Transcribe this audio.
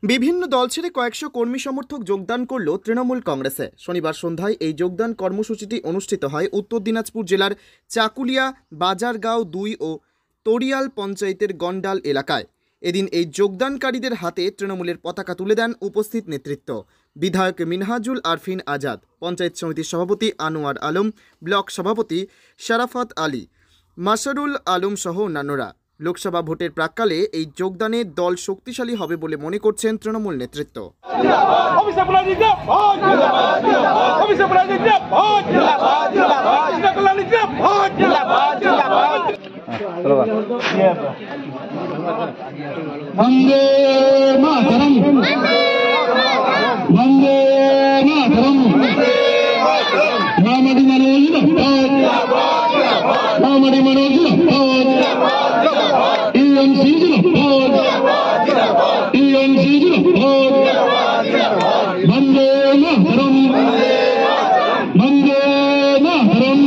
বিভিন্ন দল ছেড়ে কয়েকশো কর্মী সমর্থক যোগদান করল তৃণমূল কংগ্রেসে। শনিবার সন্ধ্যায় এই যোগদান কর্মসূচিটি অনুষ্ঠিত হয় উত্তর দিনাজপুর জেলার চাকুলিয়া, বাজারগাঁও 2 ও তরিয়াল পঞ্চায়েতের গন্ডাল এলাকায়। এদিন এই যোগদানকারীদের হাতে তৃণমূলের পতাকা তুলে দেন উপস্থিত নেতৃত্ব। বিধায়ক মিনহাজুল আরফিন আজাদ, পঞ্চায়েত সমিতির সভাপতি আনোয়ার আলম, ব্লক সভাপতি শারাফাত আলী, মাসারুল আলম সহ অন্যান্যরা। লোকসভা ভোটের প্রাক্কালে এই যোগদানে দল শক্তিশালী হবে বলে মনে করছেন তৃণমূল নেতৃত্ব। বন্দে মাতরম, বন্দে মাতরম, রামডি মনোজ জিন্দাবাদ, রামডি মনোজ জিন্দাবাদ, টিএমসি জিন্দাবাদ, টিএমসি জিন্দাবাদ, বন্দে মাতরম, বন্দে মাতরম।